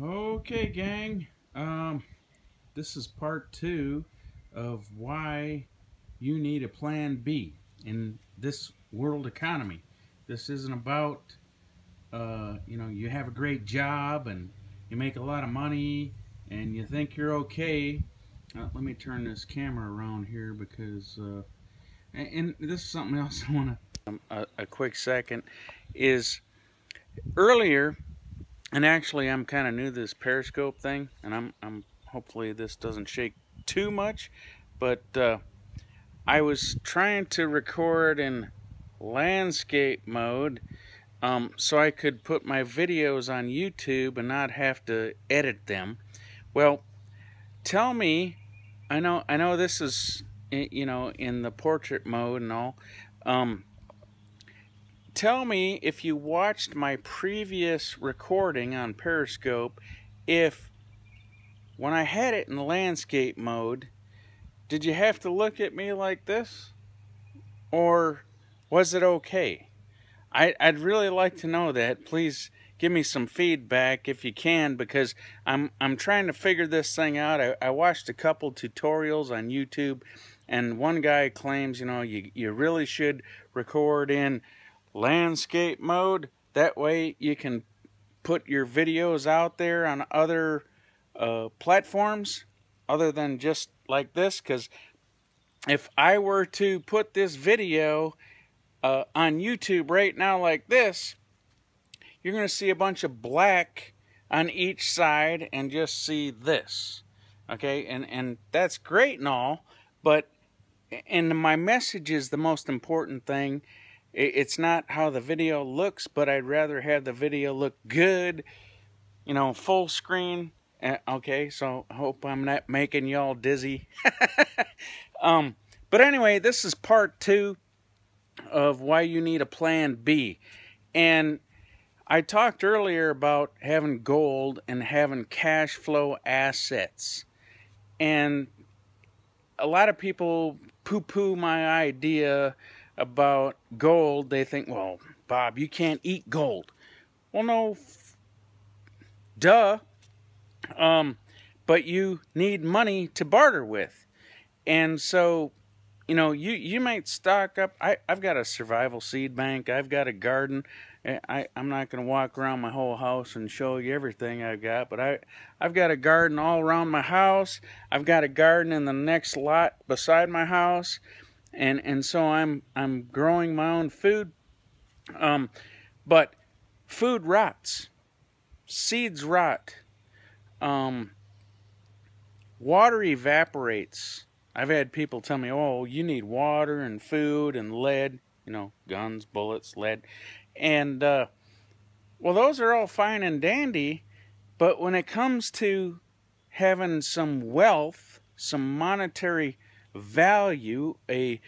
Okay, gang. This is part 2 of why you need a plan B in this world economy. This isn't about, you have a great job and you make a lot of money and you think you're okay. Let me turn this camera around here because, and this is something else I want to, a quick second, is earlier. And actually, I'm kind of new to this Periscope thing, and I'm hopefully this doesn't shake too much, but I was trying to record in landscape mode, so I could put my videos on YouTube and not have to edit them. Well, tell me, I know this is in the portrait mode and all. Tell me if you watched my previous recording on Periscope, if when I had it in landscape mode, did you have to look at me like this? Or was it okay? I'd really like to know that. Please give me some feedback if you can, because I'm trying to figure this thing out. I watched a couple tutorials on YouTube, and one guy claims, you really should record in landscape mode. That way you can put your videos out there on other platforms other than just like this, because if I were to put this video on YouTube right now like this, you're going to see a bunch of black on each side and just see this. Okay, and that's great and all, but my message is the most important thing. It's not how the video looks, but I'd rather have the video look good, full screen. Okay, so I hope I'm not making y'all dizzy. But anyway, this is part 2 of why you need a plan B. And I talked earlier about having gold and having cash flow assets. And a lot of people poo-poo my idea about gold. They think, well, Bob, you can't eat gold. Well, no, duh. But you need money to barter with. And so, you might stock up. I've got a survival seed bank. I've got a garden. I'm not going to walk around my whole house and show you everything I've got, but I've got a garden all around my house. I've got a garden in the next lot beside my house. And so I'm growing my own food, but food rots, seeds rot, water evaporates. I've had people tell me, oh, you need water and food and lead, guns, bullets, lead, and well, those are all fine and dandy, but when it comes to having some wealth, some monetary value, a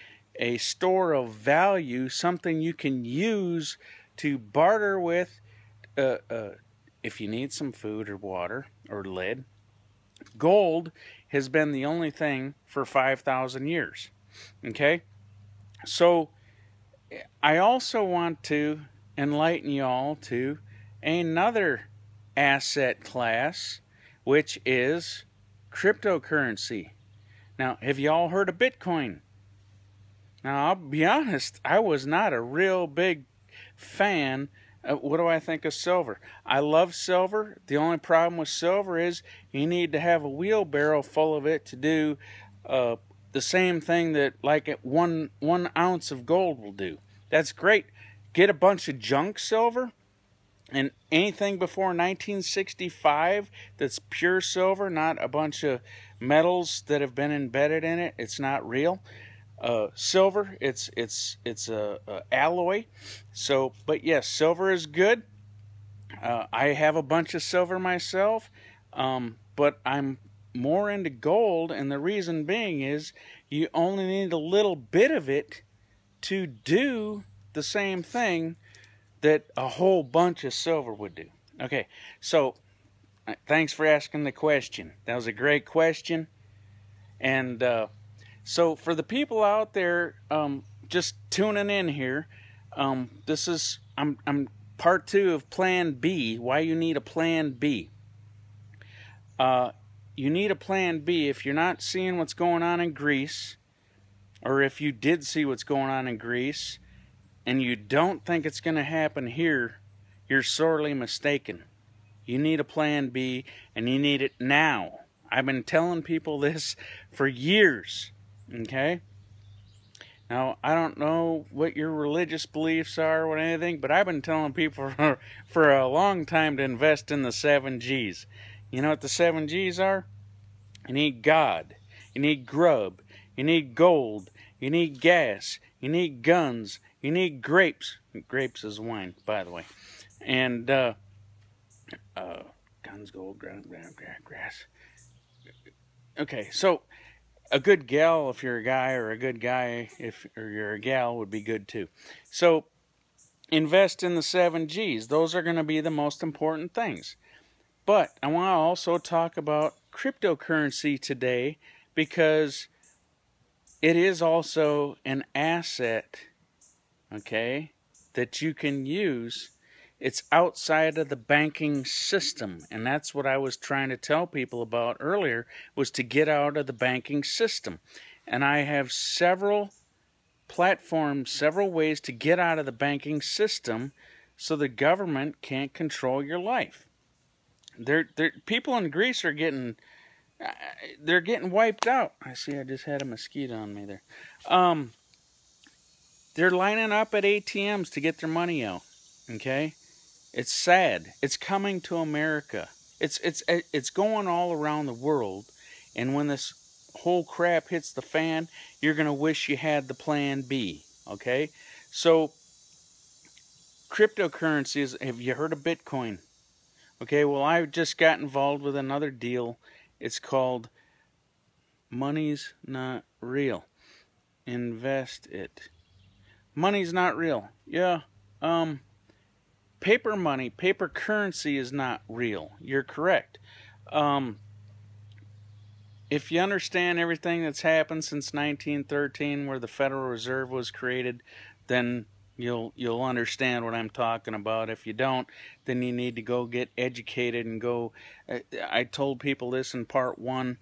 store of value, something you can use to barter with if you need some food or water or lead. Gold has been the only thing for 5,000 years. Okay? So I also want to enlighten y'all to another asset class, which is cryptocurrency. Now, have you all heard of Bitcoin? Now, I'll be honest, I was not a real big fan. What do I think of silver? I love silver. The only problem with silver is you need to have a wheelbarrow full of it to do the same thing that like one ounce of gold will do. That's great. Get a bunch of junk silver, and anything before 1965 that's pure silver, not a bunch of metals that have been embedded in it. It's not real. Silver, it's a alloy. So, but yes, silver is good. I have a bunch of silver myself, but I'm more into gold, and the reason being is you only need a little bit of it to do the same thing that a whole bunch of silver would do. Okay, so thanks for asking the question. That was a great question. And so for the people out there just tuning in here, this is I'm part 2 of Plan B, why you need a Plan B. You need a plan B. If you're not seeing what's going on in Greece, or if you did see what's going on in Greece, and you don't think it's going to happen here, you're sorely mistaken. You need a plan B, and you need it now. I've been telling people this for years, okay? Now, I don't know what your religious beliefs are or anything, but I've been telling people for a long time to invest in the 7 G's. You know what the 7 G's are? You need God, you need grub, you need gold, you need gas, you need guns, you need grapes. Grapes is wine, by the way. And guns, gold, grass. Okay, so a good gal if you're a guy, or a good guy if you're a gal would be good too. So invest in the 7 G's. Those are going to be the most important things. But I want to also talk about cryptocurrency today, because it is also an asset, okay, that you can use. It's outside of the banking system, and that's what I was trying to tell people about earlier, was to get out of the banking system. And I have several platforms, several ways to get out of the banking system so the government can't control your life. People in Greece are getting wiped out. I see I just had a mosquito on me there. They're lining up at ATMs to get their money out, okay? It's sad. It's coming to America. It's going all around the world, and when this whole crap hits the fan, you're going to wish you had the plan B, okay? So cryptocurrencies, have you heard of Bitcoin? Okay, well, I just got involved with another deal. It's called Money's Not Real. Invest it. Money's not real. Yeah, paper money, paper currency is not real. You're correct. If you understand everything that's happened since 1913, where the Federal Reserve was created, then you'll understand what I'm talking about. If you don't, then you need to go get educated and go. I told people this in part 1.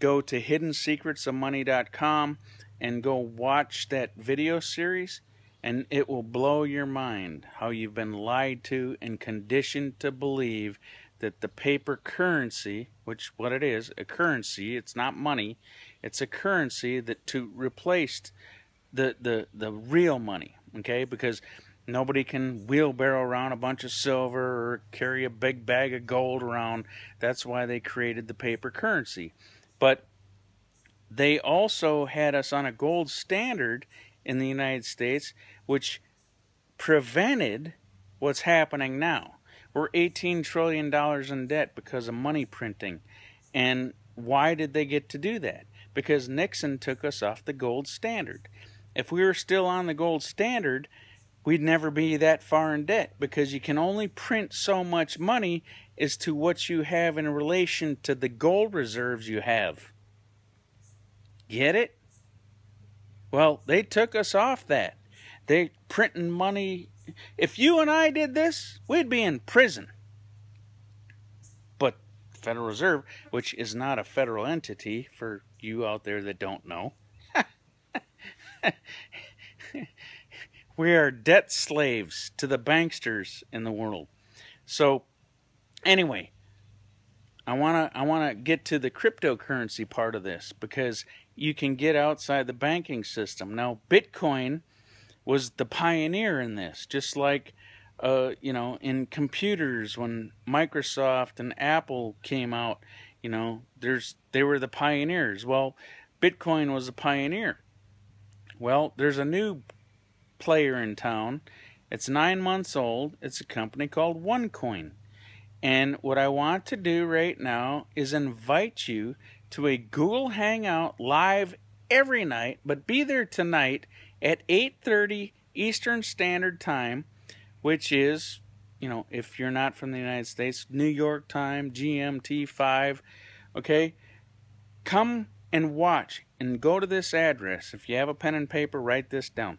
Go to hiddensecretsofmoney.com and go watch that video series, and it will blow your mind how you've been lied to and conditioned to believe that the paper currency, which what it is, a currency, it's not money, it's a currency that to replace the real money, okay? Because nobody can wheelbarrow around a bunch of silver or carry a big bag of gold around. That's why they created the paper currency. But they also had us on a gold standard in the United States, which prevented what's happening now. We're $18 trillion in debt because of money printing. And why did they get to do that? Because Nixon took us off the gold standard. If we were still on the gold standard, we'd never be that far in debt, because you can only print so much money as to what you have in relation to the gold reserves you have. Get it? Well, they took us off that. They printing money. If you and I did this, we'd be in prison. But the Federal Reserve, which is not a federal entity for you out there that don't know, we are debt slaves to the banksters in the world. So anyway, I want to get to the cryptocurrency part of this, because you can get outside the banking system. Now, Bitcoin was the pioneer in this, just like in computers when Microsoft and Apple came out, they were the pioneers. Well, Bitcoin was a pioneer. Well, there's a new player in town. It's 9 months old. It's a company called OneCoin. And what I want to do right now is invite you to a Google Hangout live every night, but be there tonight at 8:30 Eastern Standard Time, which is, if you're not from the United States, New York time, GMT 5, okay? Come and watch and go to this address. If you have a pen and paper, write this down.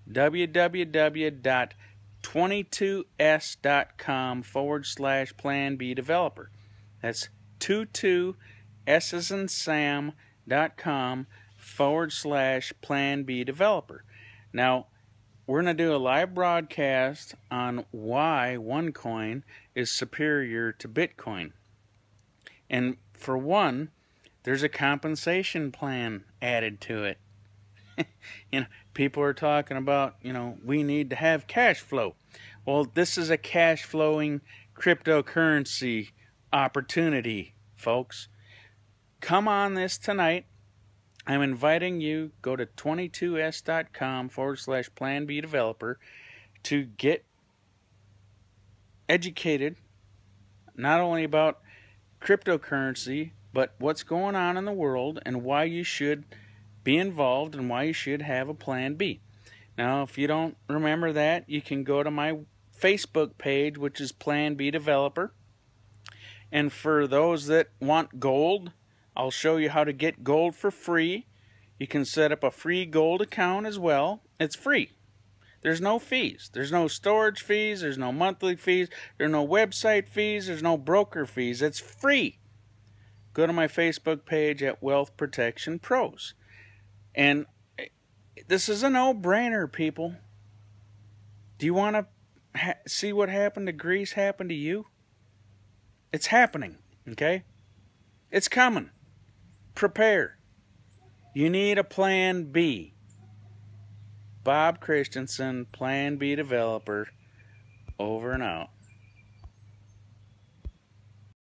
www.22s.com/planBdeveloper. That's 22ssansam.com/planBdeveloper. Now, we're going to do a live broadcast on why OneCoin is superior to Bitcoin. And for one, there's a compensation plan added to it. People are talking about, we need to have cash flow. Well, this is a cash flowing cryptocurrency opportunity, folks. Come on this tonight. I'm inviting you, go to 22s.com/planBdeveloper to get educated not only about cryptocurrency, but what's going on in the world and why you should be involved and why you should have a plan B. Now, if you don't remember that, you can go to my Facebook page, which is planBdeveloper. And for those that want gold, I'll show you how to get gold for free. You can set up a free gold account as well. It's free. There's no fees. There's no storage fees. There's no monthly fees. There's no website fees. There's no broker fees. It's free. Go to my Facebook page at Wealth Protection Pros. And this is a no-brainer, people. Do you want to see what happened to Greece happen to you? It's happening, okay? It's coming. Prepare. You need a plan B. Bob Christensen, planBdeveloper, over and out.